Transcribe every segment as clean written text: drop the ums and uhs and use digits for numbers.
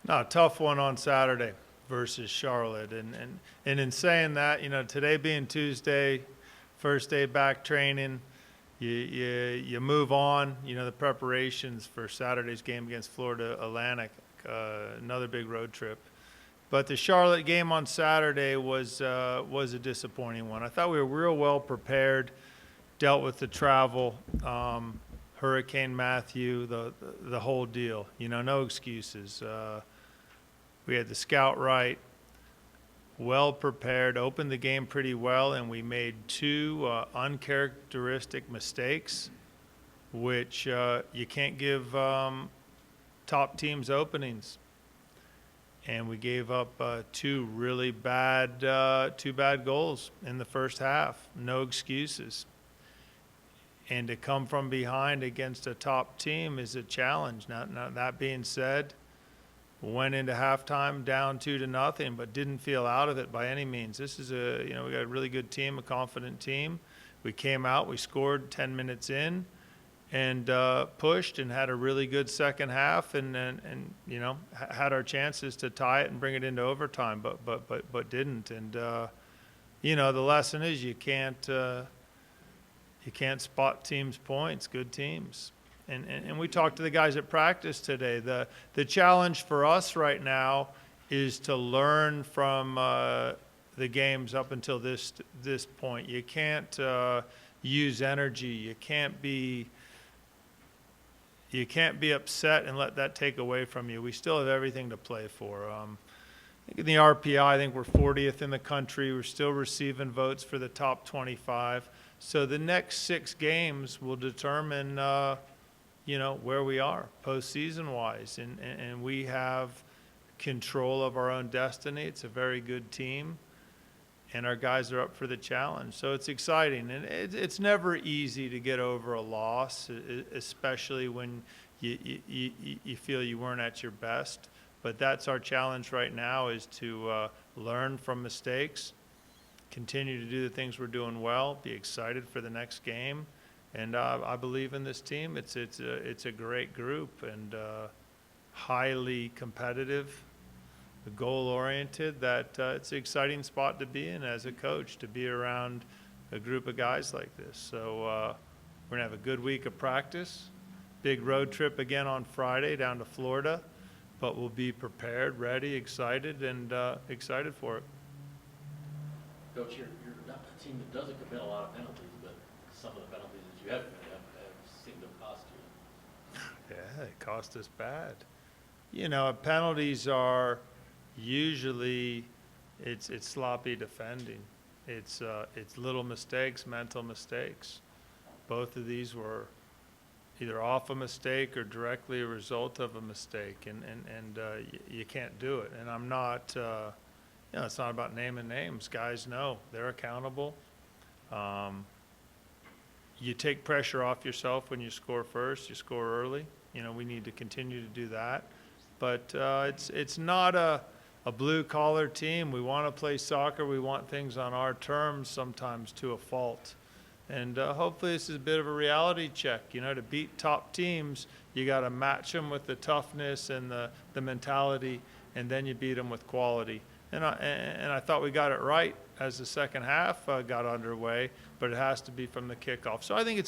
No, tough one on Saturday versus Charlotte. And in saying that, today being Tuesday, first day back training, you move on. The preparations for Saturday's game against Florida Atlantic, another big road trip. But the Charlotte game on Saturday was a disappointing one. I thought we were real well prepared, dealt with the travel, Hurricane Matthew, the whole deal. No excuses. We had the scout right, well prepared, opened the game pretty well, and we made two uncharacteristic mistakes, which you can't give top teams openings. And we gave up two bad goals in the first half. No excuses. And to come from behind against a top team is a challenge. Now that being said, went into halftime down 2-0, but didn't feel out of it by any means. This is we got a really good team, a confident team. We came out, we scored 10 minutes in, and pushed and had a really good second half, and had our chances to tie it and bring it into overtime, but didn't. And the lesson is you can't spot teams' points, good teams. And we talked to the guys at practice today. The challenge for us right now is to learn from the games up until this point. You can't use energy. You can't be upset and let that take away from you. We still have everything to play for. I think in the RPI, I think we're 40th in the country. We're still receiving votes for the top 25. So the next 6 games will determine where we are postseason-wise, and we have control of our own destiny. It's a very good team, and our guys are up for the challenge. So it's exciting, and it's never easy to get over a loss, especially when you feel you weren't at your best. But that's our challenge right now, is to learn from mistakes, continue to do the things we're doing well, be excited for the next game. And I believe in this team. It's a great group, and highly competitive, goal-oriented. That it's an exciting spot to be in as a coach, to be around a group of guys like this. So we're gonna have a good week of practice. Big road trip again on Friday down to Florida, but we'll be prepared, ready, excited, and excited for it. Coach, you're not a team that doesn't commit a lot of penalties, but some of the penalties that you have committed have seemed to cost you. Yeah, it cost us bad. Penalties are usually it's sloppy defending. It's little mistakes, mental mistakes. Both of these were either off a mistake or directly a result of a mistake, and you can't do it. And I'm not, it's not about naming names. Guys know they're accountable. You take pressure off yourself when you score first. You score early. We need to continue to do that. But it's not a blue-collar team. We want to play soccer. We want things on our terms, sometimes to a fault. And hopefully this is a bit of a reality check. To beat top teams, you got to match them with the toughness and the mentality, and then you beat them with quality. And I thought we got it right as the second half got underway, but it has to be from the kickoff. So I think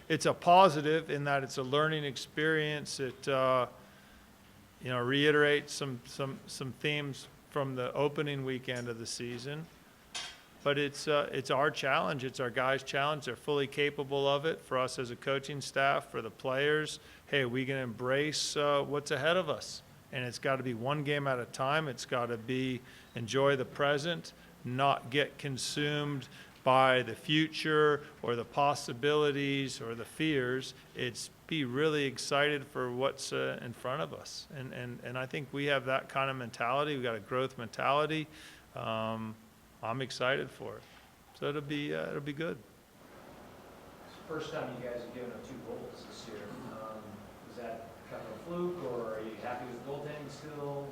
it's a positive in that it's a learning experience. It reiterates some themes from the opening weekend of the season. But it's our challenge. It's our guys' challenge. They're fully capable of it. For us as a coaching staff, for the players, hey, we can embrace what's ahead of us. And it's got to be one game at a time. It's got to be enjoy the present, not get consumed by the future or the possibilities or the fears. It's be really excited for what's in front of us. And I think we have that kind of mentality. We've got a growth mentality. I'm excited for it. So it'll be good. It's the first time you guys have given up 2 goals this year. Is that kind of a fluke, or are you happy with goaltending still?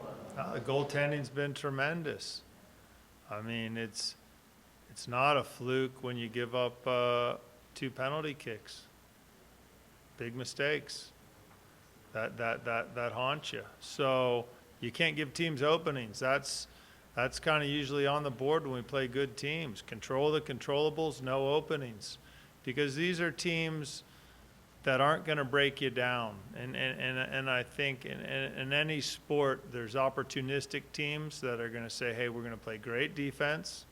The goaltending's been tremendous. I mean, it's not a fluke when you give up 2 penalty kicks. Big mistakes that haunt you. So You can't give teams openings. That's kind of usually on the board when we play good teams. Control the controllables, no openings. Because these are teams that aren't going to break you down. And I think in any sport, there's opportunistic teams that are going to say, hey, we're going to play great defense.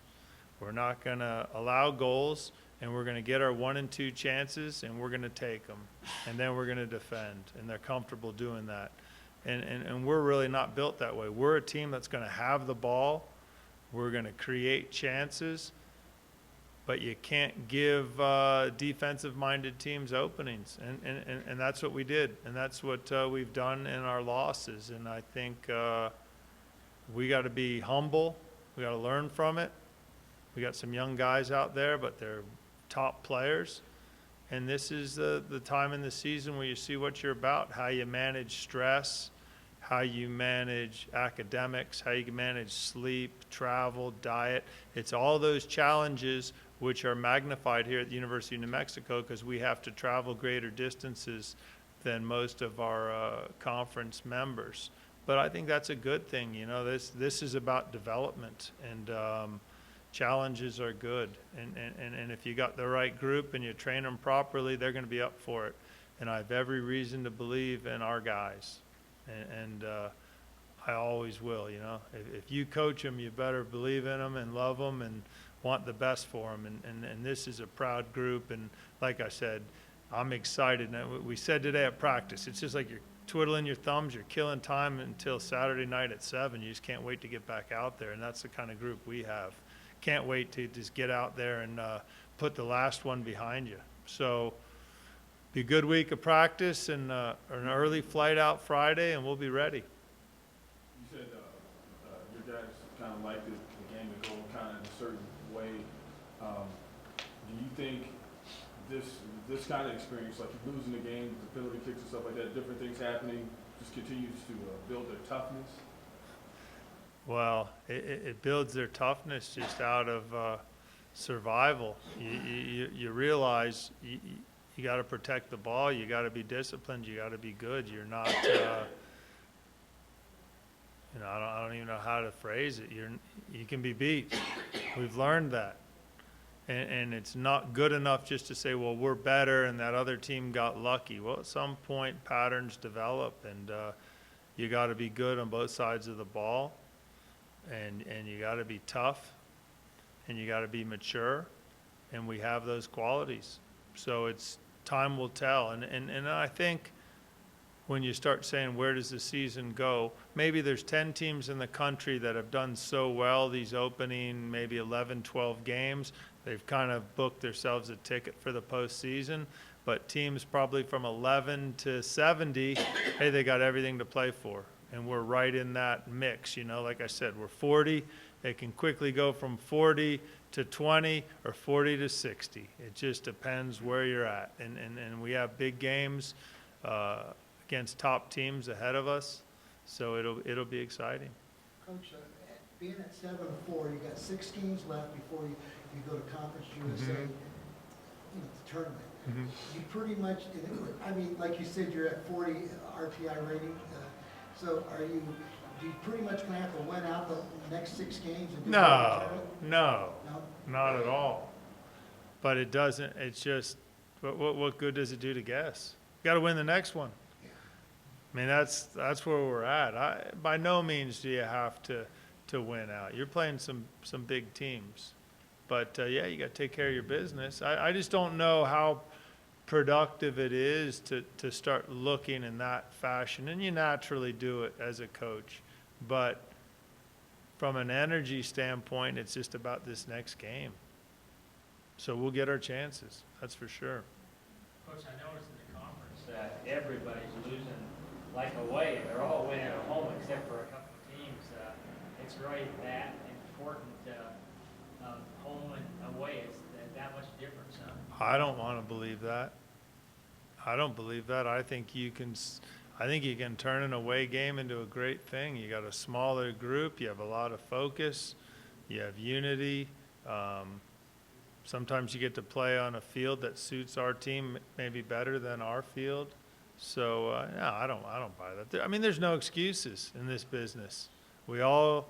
We're not going to allow goals, and we're going to get our 1 and 2 chances, and we're going to take them. And then we're going to defend, and they're comfortable doing that. And we're really not built that way. We're a team that's going to have the ball. We're going to create chances. But you can't give defensive-minded teams openings. And that's what we did. And that's what we've done in our losses. And I think we got to be humble. We got to learn from it. We got some young guys out there, but they're top players. And this is the time in the season where you see what you're about, how you manage stress, how you manage academics, how you can manage sleep, travel, diet. It's all those challenges which are magnified here at the University of New Mexico because we have to travel greater distances than most of our conference members. But I think that's a good thing. You know, this is about development, and challenges are good. And if you got the right group and you train them properly, they're going to be up for it. And I have every reason to believe in our guys. And I always will, you know. If you coach them, you better believe in them and love them and want the best for them. And this is a proud group. And like I said, I'm excited. And we said today at practice, it's just like you're twiddling your thumbs, you're killing time until Saturday night at 7. You just can't wait to get back out there. And that's the kind of group we have. Can't wait to just get out there and put the last one behind you. So be a good week of practice and an early flight out Friday, and we'll be ready. You said your guys kind of like the game to go kind of in a certain way. Do you think this kind of experience, like you're losing the game, the penalty kicks and stuff like that, different things happening, just continues to build their toughness? Well, it builds their toughness just out of survival. You realize you got to protect the ball. You got to be disciplined. You got to be good. You're not, I don't even know how to phrase it. You can be beat. We've learned that. And it's not good enough just to say, well, we're better and that other team got lucky. Well, at some point, patterns develop, and you got to be good on both sides of the ball. And you got to be tough, and you got to be mature, and we have those qualities. So it's time will tell. And I think when you start saying where does the season go, maybe there's 10 teams in the country that have done so well these opening maybe 11, 12 games. They've kind of booked themselves a ticket for the postseason. But teams probably from 11 to 70, hey, they got everything to play for. And we're right in that mix, you know. Like I said, we're 40. It can quickly go from 40 to 20 or 40 to 60. It just depends where you're at. And we have big games against top teams ahead of us, so it'll be exciting. Coach, being at 7-4, you got 6 games left before you go to Conference USA, the tournament. Mm-hmm. You pretty much, I mean, like you said, you're at 40 RPI rating. So do you pretty much going to have to win out the next 6 games? And No, not at all. But it doesn't, it's just, what good does it do to guess? You got to win the next one. Yeah. I mean, that's where we're at. By no means do you have to win out. You're playing some big teams. But, yeah, you got to take care of your business. I just don't know how productive it is to start looking in that fashion, and you naturally do it as a coach, but from an energy standpoint, it's just about this next game. So we'll get our chances, that's for sure. Coach, I noticed in the conference that everybody's losing like away. They're all winning at home except for a couple of teams. It's really that important. Home and away is that much difference, huh? I don't want to believe that. I don't believe that. I think you can turn an away game into a great thing. You got a smaller group. You have a lot of focus. You have unity. Sometimes you get to play on a field that suits our team maybe better than our field. So, no, I don't buy that. I mean, there's no excuses in this business. We all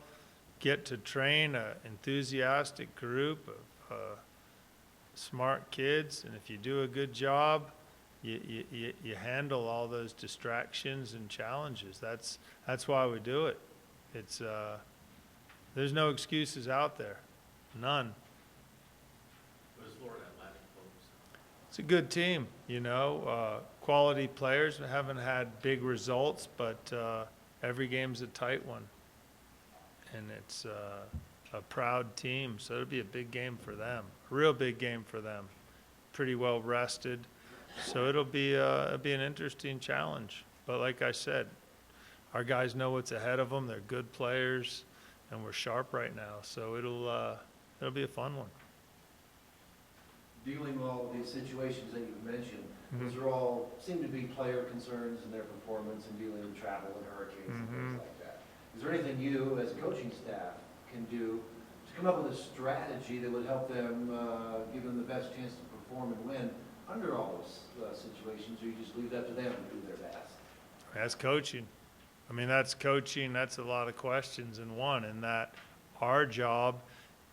get to train an enthusiastic group of smart kids, and if you do a good job, you handle all those distractions and challenges. That's why we do it. It's there's no excuses out there, none. What does Florida Atlantic folks? It's a good team, you know, quality players. We haven't had big results, but every game's a tight one, and it's a proud team. So it'll be a big game for them, a real big game for them. Pretty well rested, so it'll be an interesting challenge. But like I said, our guys know what's ahead of them. They're good players, and we're sharp right now. So it'll be a fun one. Dealing with all of these situations that you've mentioned, Mhm. those are all, seem to be player concerns in their performance and dealing with travel and hurricanes and things like that. Is there anything you, as a coaching staff, can do to come up with a strategy that would help them, give them the best chance to perform and win under all those situations, or you just leave that to them to do their best? That's coaching. I mean, that's coaching. That's a lot of questions in one, and that our job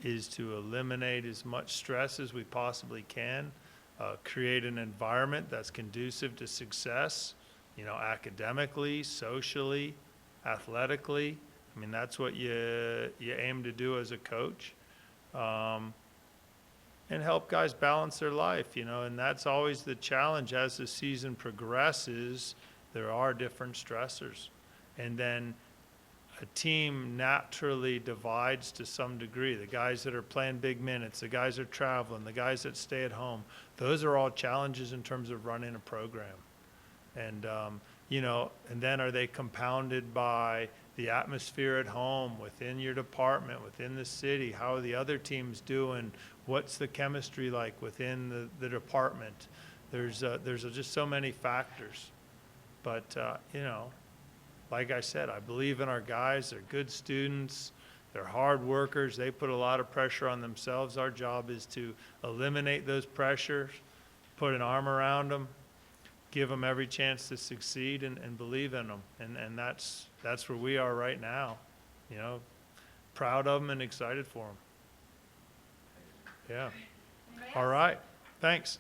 is to eliminate as much stress as we possibly can, create an environment that's conducive to success, you know, academically, socially, athletically. I mean, that's what you aim to do as a coach, and help guys balance their life, you know, and that's always the challenge. As the season progresses, there are different stressors, and then a team naturally divides to some degree. The guys that are playing big minutes, the guys that are traveling, the guys that stay at home, those are all challenges in terms of running a program. And, you know, and then are they compounded by the atmosphere at home, within your department, within the city? How are the other teams doing? What's the chemistry like within the department? There's just so many factors. But, you know, like I said, I believe in our guys. They're good students. They're hard workers. They put a lot of pressure on themselves. Our job is to eliminate those pressures, put an arm around them, give them every chance to succeed, and believe in them. And that's where we are right now, you know, proud of them and excited for them. Yeah. All right. Thanks.